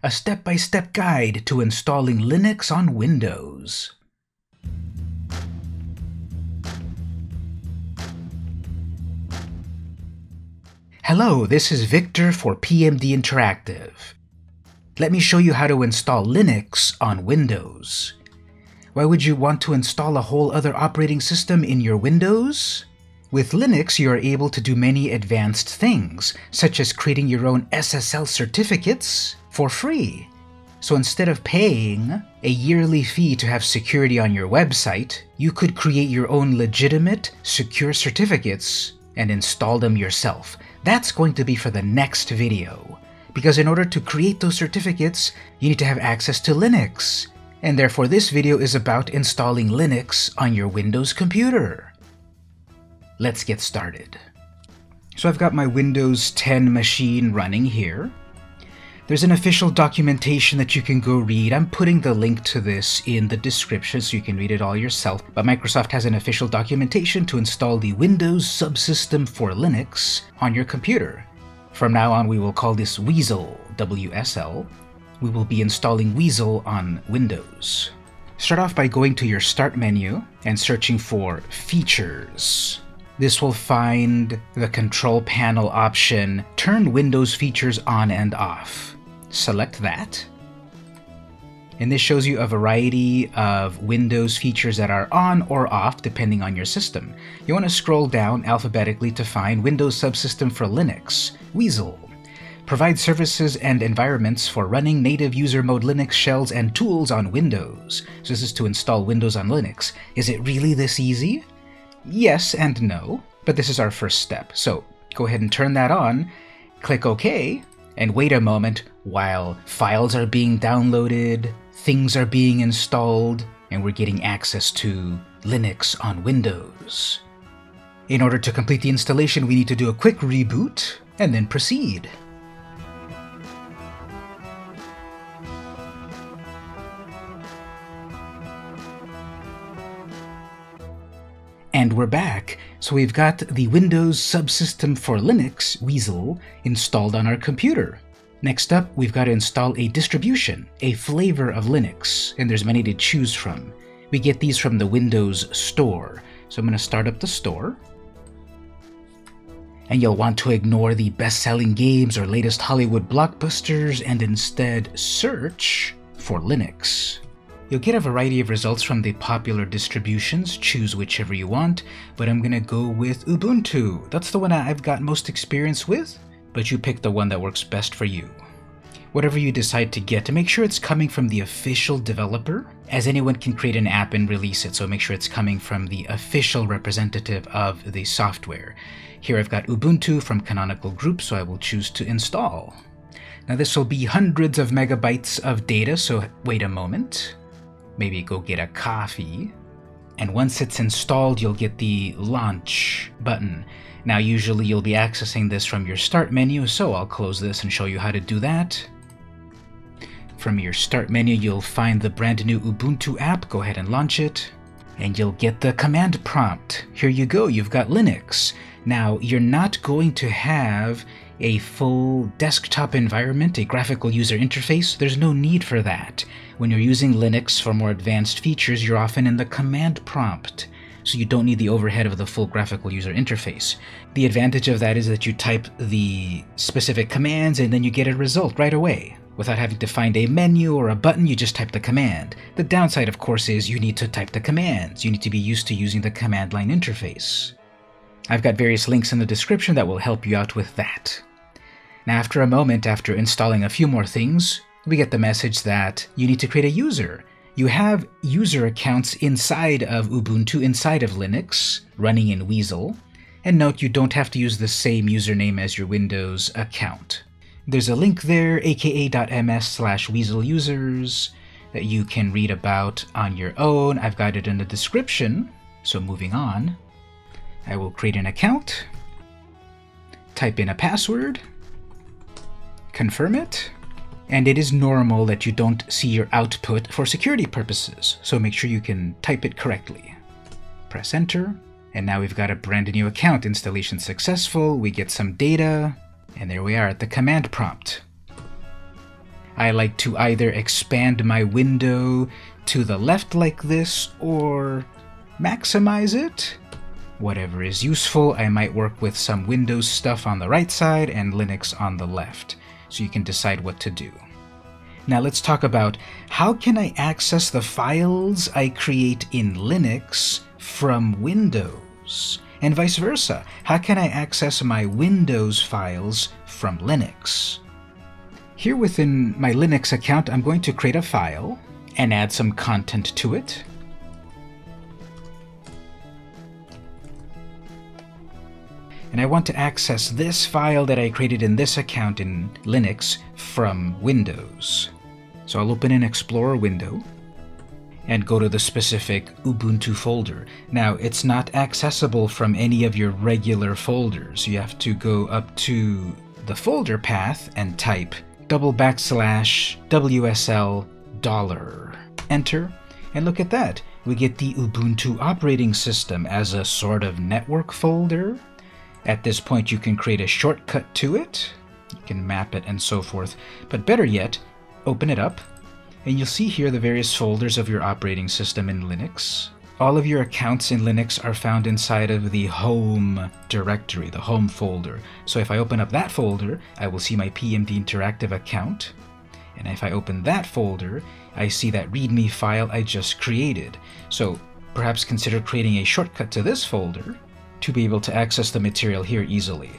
a step-by-step guide to installing Linux on Windows. Hello, this is Victor for PMD Interactive. Let me show you how to install Linux on Windows. Why would you want to install a whole other operating system in your Windows? With Linux, you are able to do many advanced things, such as creating your own SSL certificates for free. So instead of paying a yearly fee to have security on your website, you could create your own legitimate, secure certificates and install them yourself. That's going to be for the next video, because in order to create those certificates, you need to have access to Linux, and therefore this video is about installing Linux on your Windows computer. Let's get started. So I've got my Windows 10 machine running here. There's an official documentation that you can go read. I'm putting the link to this in the description so you can read it all yourself. But Microsoft has an official documentation to install the Windows subsystem for Linux on your computer. From now on, we will call this Weasel, WSL. We will be installing Weasel on Windows. Start off by going to your Start menu and searching for Features. This will find the control panel option, Turn Windows Features On and Off. Select that. And this shows you a variety of Windows features that are on or off depending on your system. You want to scroll down alphabetically to find Windows Subsystem for Linux, Weasel. Provide services and environments for running native user mode Linux shells and tools on Windows. So this is to install Windows on Linux. Is it really this easy? Yes and no, but this is our first step. So go ahead and turn that on, click OK, and wait a moment while files are being downloaded, things are being installed, and we're getting access to Linux on Windows. In order to complete the installation, we need to do a quick reboot and then proceed. And we're back. So we've got the Windows subsystem for Linux, Weasel, installed on our computer. Next up, we've got to install a distribution, a flavor of Linux, and there's many to choose from. We get these from the Windows Store. So I'm going to start up the store. And you'll want to ignore the best-selling games or latest Hollywood blockbusters and instead search for Linux. You'll get a variety of results from the popular distributions, choose whichever you want, but I'm gonna go with Ubuntu. That's the one I've got most experience with, but you pick the one that works best for you. Whatever you decide to get, to make sure it's coming from the official developer, as anyone can create an app and release it, so make sure it's coming from the official representative of the software. Here I've got Ubuntu from Canonical Group, so I will choose to install. Now this will be hundreds of megabytes of data, so wait a moment. Maybe go get a coffee. And once it's installed, you'll get the launch button. Now usually you'll be accessing this from your Start menu, so I'll close this and show you how to do that. From your Start menu, you'll find the brand new Ubuntu app. Go ahead and launch it. And you'll get the command prompt. Here you go, you've got Linux. Now, you're not going to have a full desktop environment, a graphical user interface. There's no need for that. When you're using Linux for more advanced features, you're often in the command prompt, so you don't need the overhead of the full graphical user interface. The advantage of that is that you type the specific commands and then you get a result right away. Without having to find a menu or a button, you just type the command. The downside, of course, is you need to type the commands. You need to be used to using the command line interface. I've got various links in the description that will help you out with that. Now, after a moment, after installing a few more things, we get the message that you need to create a user. You have user accounts inside of Ubuntu, inside of Linux, running in Weasel. And note, you don't have to use the same username as your Windows account. There's a link there, aka.ms/weaselusers, that you can read about on your own. I've got it in the description. So moving on, I will create an account, type in a password, confirm it, and it is normal that you don't see your output for security purposes, so make sure you can type it correctly. Press enter, and now we've got a brand new account. Installation successful, we get some data, and there we are at the command prompt. I like to either expand my window to the left like this or maximize it. Whatever is useful. I might work with some Windows stuff on the right side and Linux on the left, so you can decide what to do. Now let's talk about how can I access the files I create in Linux from Windows, and vice versa. How can I access my Windows files from Linux? Here within my Linux account, I'm going to create a file and add some content to it. And I want to access this file that I created in this account in Linux from Windows. So I'll open an Explorer window and go to the specific Ubuntu folder. Now, it's not accessible from any of your regular folders. You have to go up to the folder path and type /WSL $. Enter, and look at that. We get the Ubuntu operating system as a sort of network folder. At this point, you can create a shortcut to it. You can map it and so forth. But better yet, open it up, and you'll see here the various folders of your operating system in Linux. All of your accounts in Linux are found inside of the home directory, the home folder. So if I open up that folder, I will see my PMD Interactive account. And if I open that folder, I see that README file I just created. So perhaps consider creating a shortcut to this folder to be able to access the material here easily.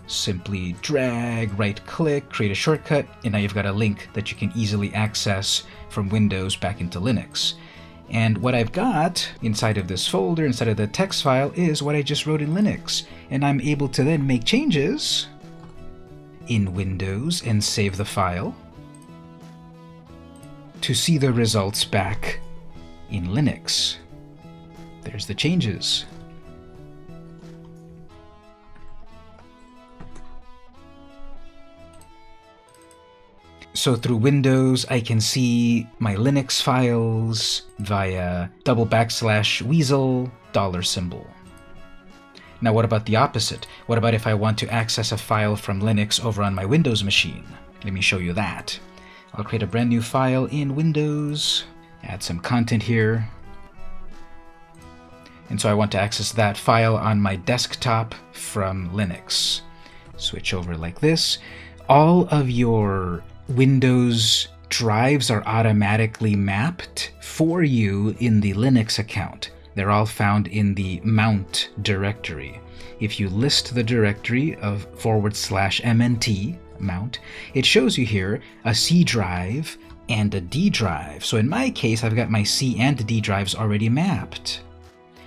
Simply drag, right-click, create a shortcut, and now you've got a link that you can easily access from Windows back into Linux. And what I've got inside of this folder, inside of the text file, is what I just wrote in Linux. And I'm able to then make changes in Windows and save the file to see the results back in Linux. There's the changes. So through Windows, I can see my Linux files via /weasel $. Now what about the opposite? What about if I want to access a file from Linux over on my Windows machine? Let me show you that. I'll create a brand new file in Windows, add some content here. And so I want to access that file on my desktop from Linux. Switch over like this. All of your Windows drives are automatically mapped for you in the Linux account. They're all found in the mount directory. If you list the directory of /MNT, mount, it shows you here a C drive and a D drive. So in my case, I've got my C and D drives already mapped.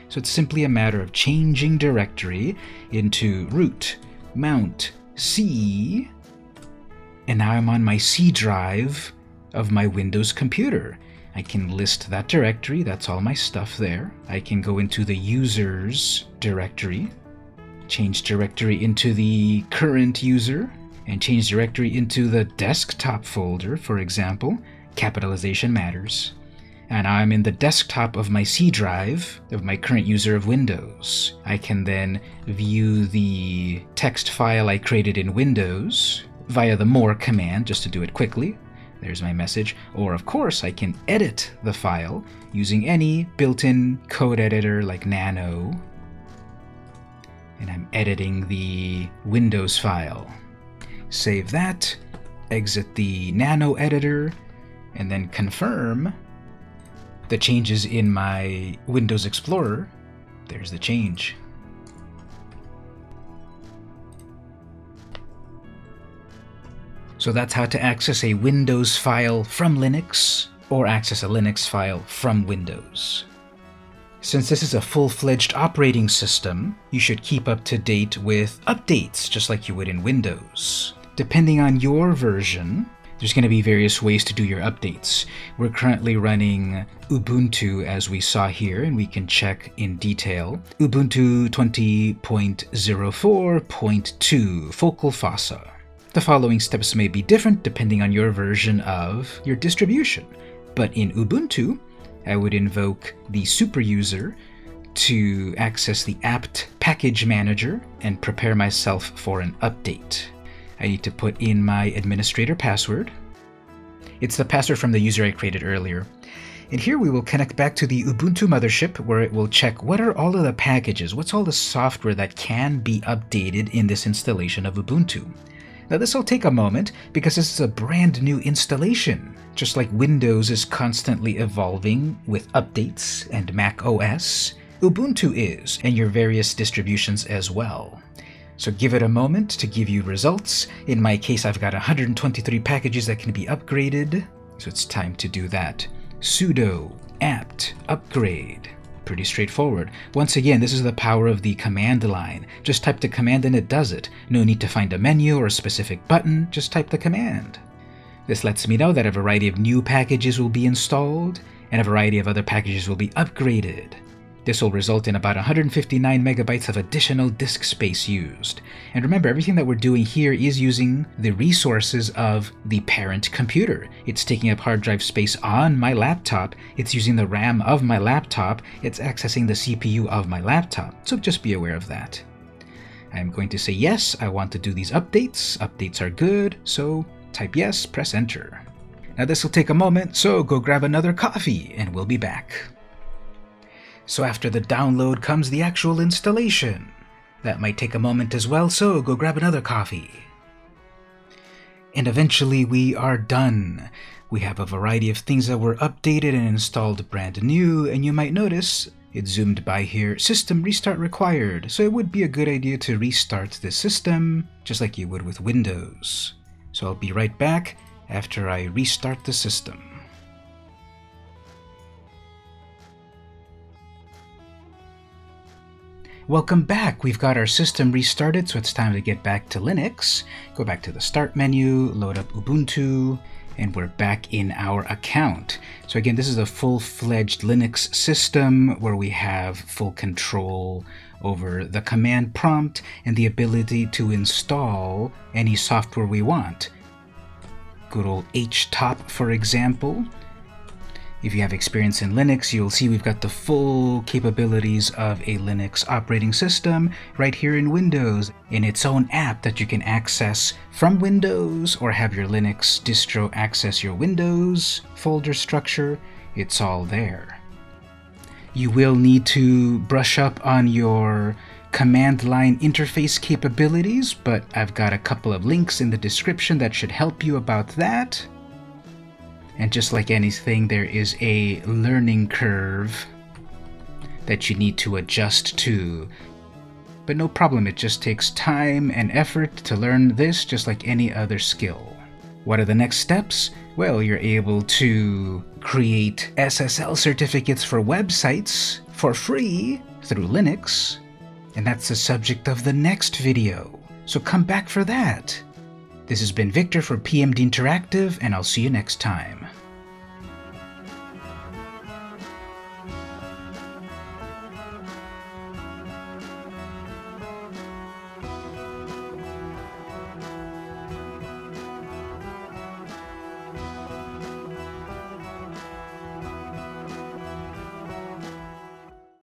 So it's simply a matter of changing directory into root, mount, C, and now I'm on my C drive of my Windows computer. I can list that directory, that's all my stuff there. I can go into the users directory, change directory into the current user, and change directory into the desktop folder, for example. Capitalization matters. And now I'm in the desktop of my C drive of my current user of Windows. I can then view the text file I created in Windows via the more command, just to do it quickly. There's my message. Or of course, I can edit the file using any built-in code editor like Nano. And I'm editing the Windows file. Save that, exit the Nano editor, and then confirm the changes in my Windows Explorer. There's the change. So that's how to access a Windows file from Linux, or access a Linux file from Windows. Since this is a full-fledged operating system, you should keep up to date with updates, just like you would in Windows. Depending on your version, there's going to be various ways to do your updates. We're currently running Ubuntu, as we saw here, and we can check in detail. Ubuntu 20.04.2, Focal Fossa. The following steps may be different depending on your version of your distribution, but in Ubuntu, I would invoke the superuser to access the apt package manager and prepare myself for an update. I need to put in my administrator password. It's the password from the user I created earlier. And here we will connect back to the Ubuntu mothership, where it will check what are all of the packages, what's all the software that can be updated in this installation of Ubuntu. Now this will take a moment because this is a brand new installation. Just like Windows is constantly evolving with updates and Mac OS, Ubuntu is, and your various distributions as well. So give it a moment to give you results. In my case, I've got 123 packages that can be upgraded, so it's time to do that. Sudo apt upgrade. Pretty straightforward. Once again, this is the power of the command line. Just type the command and it does it. No need to find a menu or a specific button, just type the command. This lets me know that a variety of new packages will be installed, and a variety of other packages will be upgraded. This will result in about 159 megabytes of additional disk space used. And remember, everything that we're doing here is using the resources of the parent computer. It's taking up hard drive space on my laptop, it's using the RAM of my laptop, it's accessing the CPU of my laptop, so just be aware of that. I'm going to say yes, I want to do these updates. Updates are good, so type yes, press enter. Now this will take a moment, so go grab another coffee and we'll be back. So after the download comes the actual installation. That might take a moment as well, so go grab another coffee. And eventually we are done. We have a variety of things that were updated and installed brand new, and you might notice it zoomed by here, system restart required, so it would be a good idea to restart the system, just like you would with Windows. So I'll be right back after I restart the system. Welcome back! We've got our system restarted, so it's time to get back to Linux. Go back to the Start menu, load up Ubuntu, and we're back in our account. So again, this is a full-fledged Linux system where we have full control over the command prompt and the ability to install any software we want. Good old htop, for example. If you have experience in Linux, you'll see we've got the full capabilities of a Linux operating system right here in Windows, in its own app that you can access from Windows or have your Linux distro access your Windows folder structure. It's all there. You will need to brush up on your command line interface capabilities, but I've got a couple of links in the description that should help you about that. And just like anything, there is a learning curve that you need to adjust to. But no problem, it just takes time and effort to learn this just like any other skill. What are the next steps? Well, you're able to create SSL certificates for websites for free through Linux. And that's the subject of the next video. So come back for that. This has been Victor for PMD Interactive, and I'll see you next time.